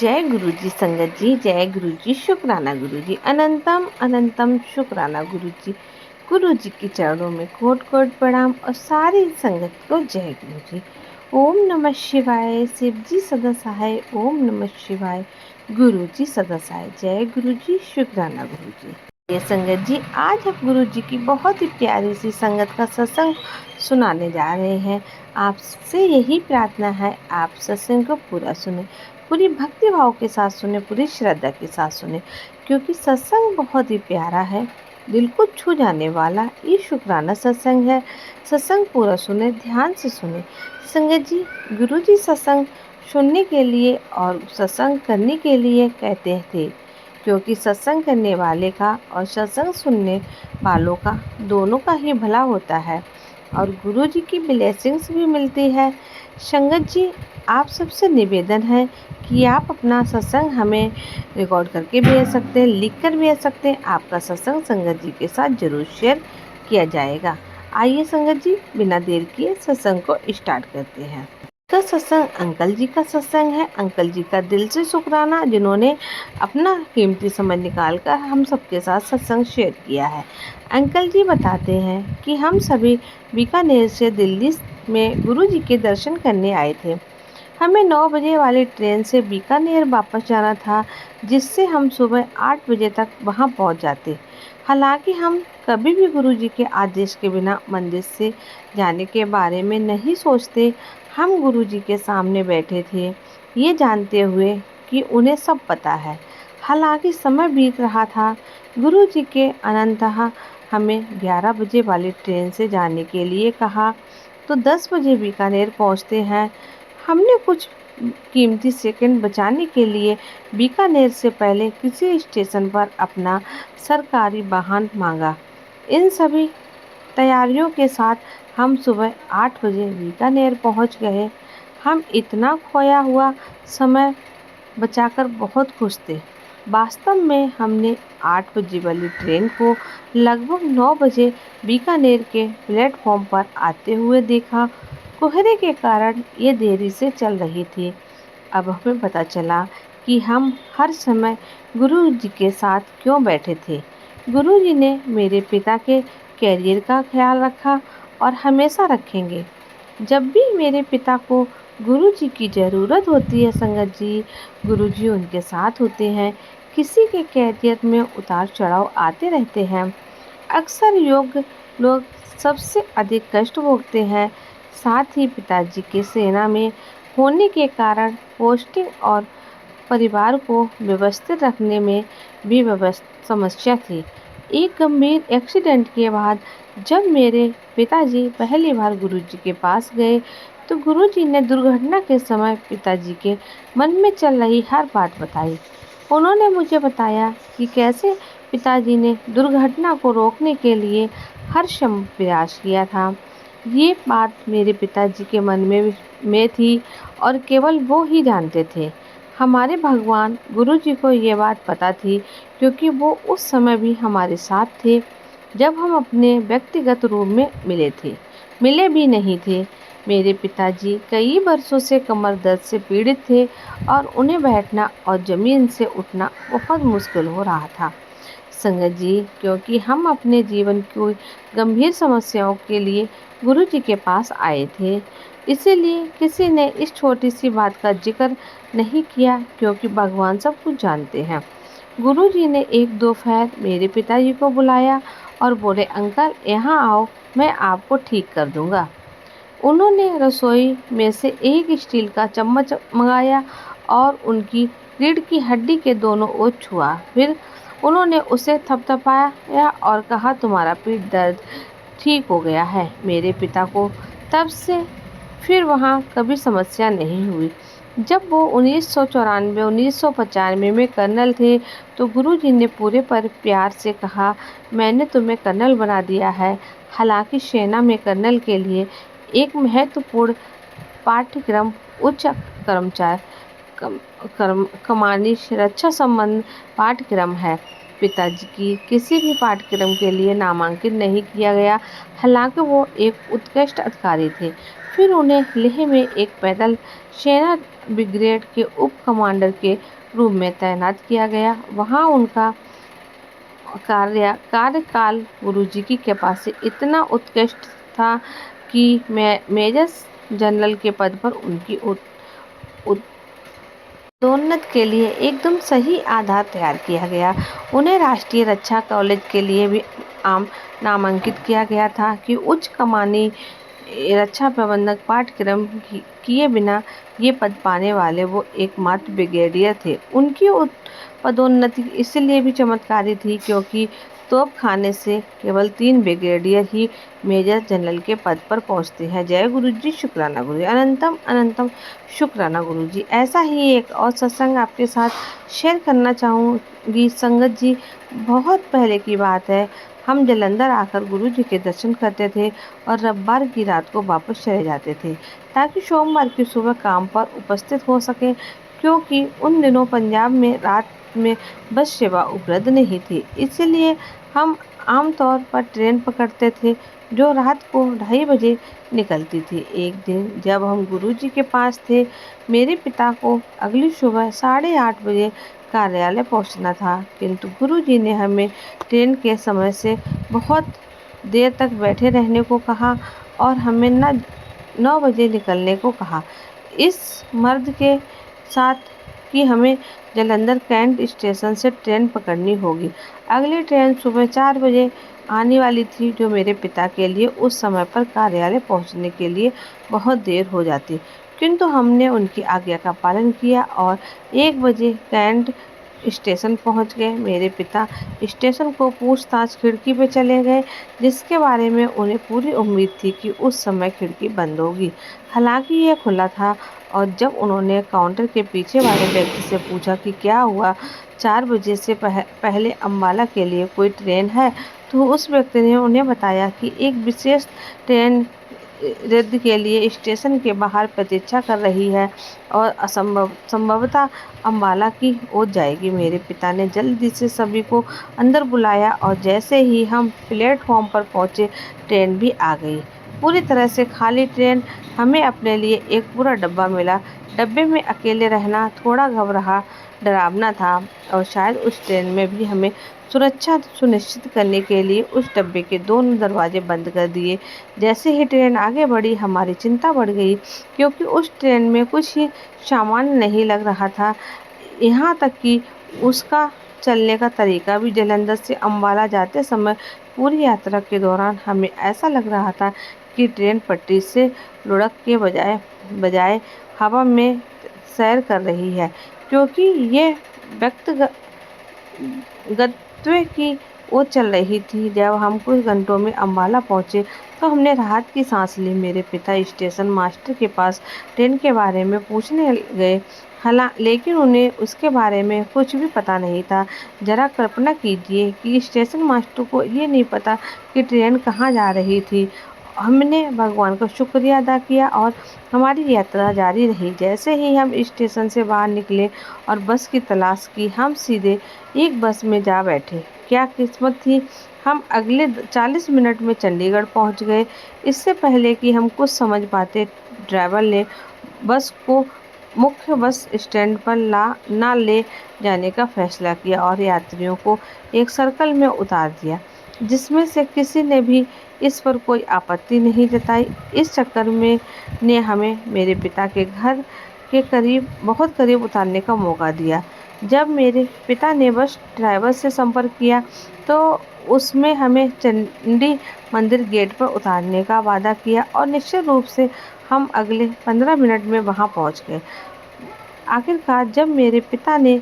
जय गुरु जी संगत जी, जय गुरु जी, शुक्राना गुरु जी, अनंतम अनंतम शुक्राना गुरु जी के चरणों में कोट कोट प्रणाम और सारी संगत को जय गुरु जी। ओम नमः शिवाय, शिव जी सदा सहाय, ओम नमः शिवाय, गुरु जी सदा सहाय, जय गुरु जी, शुक्राना गुरु जी। ये संगत जी, आज हम गुरु जी की बहुत ही प्यारी सी संगत का सत्संग सुनाने जा रहे हैं। आपसे यही प्रार्थना है, आप सत्संग को पूरा सुने, पूरी भक्ति भाव के साथ सुने, पूरी श्रद्धा के साथ सुने, क्योंकि सत्संग बहुत ही प्यारा है, दिल को छू जाने वाला ये शुक्राना सत्संग है। सत्संग पूरा सुने, ध्यान से सुने। संगत जी, गुरु जी सत्संग सुनने के लिए और सत्संग करने के लिए कहते थे, क्योंकि सत्संग करने वाले का और सत्संग सुनने वालों का दोनों का ही भला होता है और गुरु जी की ब्लेसिंग्स भी मिलती है। संगत जी, आप सबसे निवेदन है कि आप अपना सत्संग हमें रिकॉर्ड करके भेज सकते हैं, लिख कर भेज सकते हैं। आपका सत्संग संगत जी के साथ जरूर शेयर किया जाएगा। आइए संगत जी, बिना देर किए सत्संग को स्टार्ट करते हैं। का सत्संग अंकल जी का सत्संग है। अंकल जी का दिल से शुक्राना, जिन्होंने अपना कीमती समय निकालकर हम सबके साथ सत्संग शेयर किया है। अंकल जी बताते हैं कि हम सभी बीकानेर से दिल्ली में गुरु जी के दर्शन करने आए थे। हमें 9 बजे वाली ट्रेन से बीकानेर वापस जाना था, जिससे हम सुबह 8 बजे तक वहां पहुंच जाते। हालांकि हम कभी भी गुरु जी के आदेश के बिना मंदिर से जाने के बारे में नहीं सोचते। हम गुरु जी के सामने बैठे थे, ये जानते हुए कि उन्हें सब पता है। हालांकि समय बीत रहा था। गुरु जी के अनंतः हमें 11 बजे वाली ट्रेन से जाने के लिए कहा, तो 10 बजे बीकानेर पहुंचते हैं। हमने कुछ कीमती सेकंड बचाने के लिए बीकानेर से पहले किसी स्टेशन पर अपना सरकारी वाहन मांगा। इन सभी तैयारियों के साथ हम सुबह 8 बजे बीकानेर पहुंच गए। हम इतना खोया हुआ समय बचाकर बहुत खुश थे। वास्तव में हमने 8 बजे वाली ट्रेन को लगभग 9 बजे बीकानेर के प्लेटफॉर्म पर आते हुए देखा। कोहरे के कारण ये देरी से चल रही थी। अब हमें पता चला कि हम हर समय गुरु जी के साथ क्यों बैठे थे। गुरु जी ने मेरे पिता के कैरियर का ख्याल रखा और हमेशा रखेंगे। जब भी मेरे पिता को गुरु जी की ज़रूरत होती है संगत जी, गुरु जी उनके साथ होते हैं। किसी के कैरियर में उतार चढ़ाव आते रहते हैं। अक्सर योग्य लोग सबसे अधिक कष्ट भोगते हैं। साथ ही पिताजी के सेना में होने के कारण पोस्टिंग और परिवार को व्यवस्थित रखने में भी समस्या थी। एक गंभीर एक्सीडेंट के बाद जब मेरे पिताजी पहली बार गुरुजी के पास गए, तो गुरुजी ने दुर्घटना के समय पिताजी के मन में चल रही हर बात बताई। उन्होंने मुझे बताया कि कैसे पिताजी ने दुर्घटना को रोकने के लिए हर संभव प्रयास किया था। ये बात मेरे पिताजी के मन में थी और केवल वो ही जानते थे। हमारे भगवान गुरु जी को ये बात पता थी, क्योंकि वो उस समय भी हमारे साथ थे जब हम अपने व्यक्तिगत रूप में मिले भी नहीं थे। मेरे पिताजी कई वर्षों से कमर दर्द से पीड़ित थे और उन्हें बैठना और ज़मीन से उठना बहुत मुश्किल हो रहा था संगत जी, क्योंकि हम अपने जीवन की गंभीर समस्याओं के लिए गुरु जी के पास आए थे। इसीलिए किसी ने इस छोटी सी बात का जिक्र नहीं किया, क्योंकि भगवान सब कुछ जानते हैं। गुरु जी ने एक दोपहर मेरे पिताजी को बुलाया और बोले, अंकल यहाँ आओ, मैं आपको ठीक कर दूंगा। उन्होंने रसोई में से एक स्टील का चम्मच मंगाया और उनकी रीढ़ की हड्डी के दोनों ओर छुआ। फिर उन्होंने उसे थपथपाया और कहा, तुम्हारा पीठ दर्द ठीक हो गया है। मेरे पिता को तब से फिर वहाँ कभी समस्या नहीं हुई। जब वो 1994-1995 में कर्नल थे, तो गुरुजी ने पूरे पर प्यार से कहा, मैंने तुम्हें कर्नल बना दिया है। हालांकि सेना में कर्नल के लिए एक महत्वपूर्ण पाठ्यक्रम उच्च कर्मचारी कमानी रक्षा संबंध पाठ्यक्रम है। पिताजी की किसी भी पाठ्यक्रम के लिए नामांकित नहीं किया गया। हालांकि वो एक उत्कृष्ट अधिकारी थे, फिर उन्हें लेह में एक पैदल सेना ब्रिगेड के उप कमांडर के रूप में तैनात किया गया। वहाँ उनका कार्यकाल गुरुजी की कैपेसिटी इतना उत्कृष्ट था कि मेजर जनरल के पद पर उनकी पदोन्नति के लिए एकदम सही आधार तैयार किया गया। उन्हें राष्ट्रीय रक्षा कॉलेज के लिए भी नामांकित किया गया था कि उच्च कमानी रक्षा प्रबंधक पाठ्यक्रम किए बिना ये पद पाने वाले वो एकमात्र ब्रिगेडियर थे। उनकी पदोन्नति इसलिए भी चमत्कारी थी क्योंकि तोपखाने से केवल 3 ब्रिगेडियर ही मेजर जनरल के पद पर पहुंचते हैं। जय गुरुजी, शुक्राना गुरुजी, अनंतम अनंतम शुक्राना गुरुजी। ऐसा ही एक और सत्संग आपके साथ शेयर करना चाहूँगी संगत जी। बहुत पहले की बात है, हम जालंधर आकर गुरुजी के दर्शन करते थे और रविवार की रात को वापस चले जाते थे ताकि सोमवार की सुबह काम पर उपस्थित हो सके, क्योंकि उन दिनों पंजाब में रात में बस सेवा उपलब्ध नहीं थी। इसलिए हम आमतौर पर ट्रेन पकड़ते थे जो रात को 2:30 बजे निकलती थी। एक दिन जब हम गुरुजी के पास थे, मेरे पिता को अगली सुबह 8:30 बजे कार्यालय पहुंचना था, किंतु गुरुजी ने हमें ट्रेन के समय से बहुत देर तक बैठे रहने को कहा और हमें 9 बजे निकलने को कहा। इस मर्द के साथ कि हमें जालंधर कैंट स्टेशन से ट्रेन पकड़नी होगी। अगली ट्रेन सुबह 4 बजे आने वाली थी, जो मेरे पिता के लिए उस समय पर कार्यालय पहुंचने के लिए बहुत देर हो जाती, किंतु हमने उनकी आज्ञा का पालन किया और 1 बजे कैंट स्टेशन पहुंच गए। मेरे पिता स्टेशन को पूछताछ खिड़की पे चले गए, जिसके बारे में उन्हें पूरी उम्मीद थी कि उस समय खिड़की बंद होगी। हालांकि यह खुला था और जब उन्होंने काउंटर के पीछे वाले व्यक्ति से पूछा कि क्या हुआ, 4 बजे से पहले अम्बाला के लिए कोई ट्रेन है, तो उस व्यक्ति ने उन्हें बताया कि एक विशेष ट्रेन रद्द के लिए स्टेशन के बाहर प्रतीक्षा कर रही है और संभवतः अम्बाला की ओर जाएगी। मेरे पिता ने जल्दी से सभी को अंदर बुलाया और जैसे ही हम प्लेटफॉर्म पर पहुंचे, ट्रेन भी आ गई। पूरी तरह से खाली ट्रेन। हमें अपने लिए एक पूरा डब्बा मिला। डब्बे में अकेले रहना थोड़ा डरावना था और शायद उस ट्रेन में भी हमें सुरक्षा सुनिश्चित करने के लिए उस डब्बे के दोनों दरवाजे बंद कर दिए। जैसे ही ट्रेन आगे बढ़ी, हमारी चिंता बढ़ गई, क्योंकि उस ट्रेन में कुछ ही सामान नहीं लग रहा था। यहाँ तक कि उसका चलने का तरीका भी जालंधर से अम्बाला जाते समय पूरी यात्रा के दौरान हमें ऐसा लग रहा था कि ट्रेन पटरी से लुढ़क के बजाय हवा में सैर कर रही है, क्योंकि ये गंतव्य की ओर चल रही थी। जब हम कुछ घंटों में अम्बाला पहुंचे तो हमने राहत की सांस ली। मेरे पिता स्टेशन मास्टर के पास ट्रेन के बारे में पूछने गए, लेकिन उन्हें उसके बारे में कुछ भी पता नहीं था। जरा कल्पना कीजिए कि स्टेशन मास्टर को ये नहीं पता कि ट्रेन कहाँ जा रही थी। हमने भगवान का शुक्रिया अदा किया और हमारी यात्रा जारी रही। जैसे ही हम स्टेशन से बाहर निकले और बस की तलाश की, हम सीधे एक बस में जा बैठे। क्या किस्मत थी, हम अगले 40 मिनट में चंडीगढ़ पहुंच गए। इससे पहले कि हम कुछ समझ पाते, ड्राइवर ने बस को मुख्य बस स्टैंड पर ना ले जाने का फैसला किया और यात्रियों को एक सर्कल में उतार दिया, जिसमें से किसी ने भी इस पर कोई आपत्ति नहीं जताई। इस चक्कर में ने हमें मेरे पिता के घर के बहुत करीब उतारने का मौका दिया। जब मेरे पिता ने बस ड्राइवर से संपर्क किया तो उसमें हमें चंडी मंदिर गेट पर उतारने का वादा किया और निश्चित रूप से हम अगले 15 मिनट में वहां पहुंच गए। आखिरकार जब मेरे पिता ने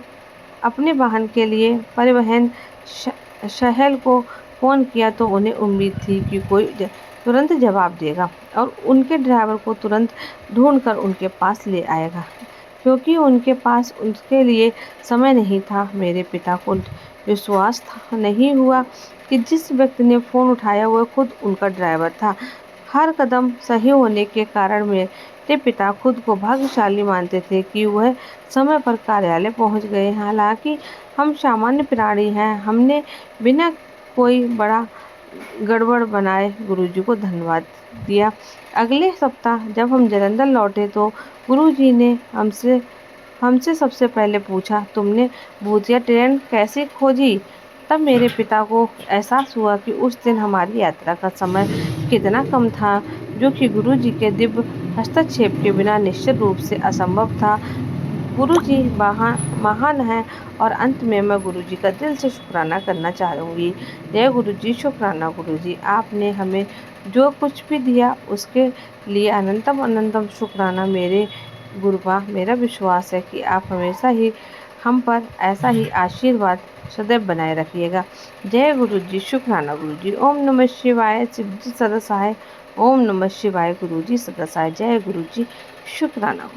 अपने वाहन के लिए परिवहन शहर को फ़ोन किया तो उन्हें उम्मीद थी कि कोई तुरंत जवाब देगा और उनके ड्राइवर को तुरंत ढूंढकर उनके पास ले आएगा, क्योंकि उनके पास उसके लिए समय नहीं था। मेरे पिता को विश्वास नहीं हुआ कि जिस व्यक्ति ने फ़ोन उठाया वह खुद उनका ड्राइवर था। हर कदम सही होने के कारण मेरे पिता खुद को भाग्यशाली मानते थे कि वह समय पर कार्यालय पहुंच गए। हालांकि हम सामान्य प्राणी हैं, हमने बिना कोई बड़ा गड़बड़ बनाए गुरुजी को धन्यवाद दिया। अगले सप्ताह जब हम जलंधर लौटे तो गुरुजी ने हमसे हमसे सबसे पहले पूछा, तुमने भूतिया ट्रेन कैसे खोजी? तब मेरे पिता को एहसास हुआ कि उस दिन हमारी यात्रा का समय कितना कम था, जो कि गुरुजी के दिव्य हस्तक्षेप के बिना निश्चित रूप से असंभव था। गुरुजी महान हैं और अंत में मैं गुरुजी का दिल से शुक्राना करना चाहूँगी। जय गुरुजी, शुक्राना गुरुजी, आपने हमें जो कुछ भी दिया उसके लिए अनंतम अनंतम शुक्राना मेरे गुरुबा। मेरा विश्वास है कि आप हमेशा ही हम पर ऐसा ही आशीर्वाद सदैव बनाए रखिएगा। जय गुरुजी, शुक्राना गुरुजी। ओम नमः शिवाय, शिवजी सदा सहाय। ओम नमः शिवाय, गुरुजी सदा सहाय। जय गुरुजी, शुक्राना।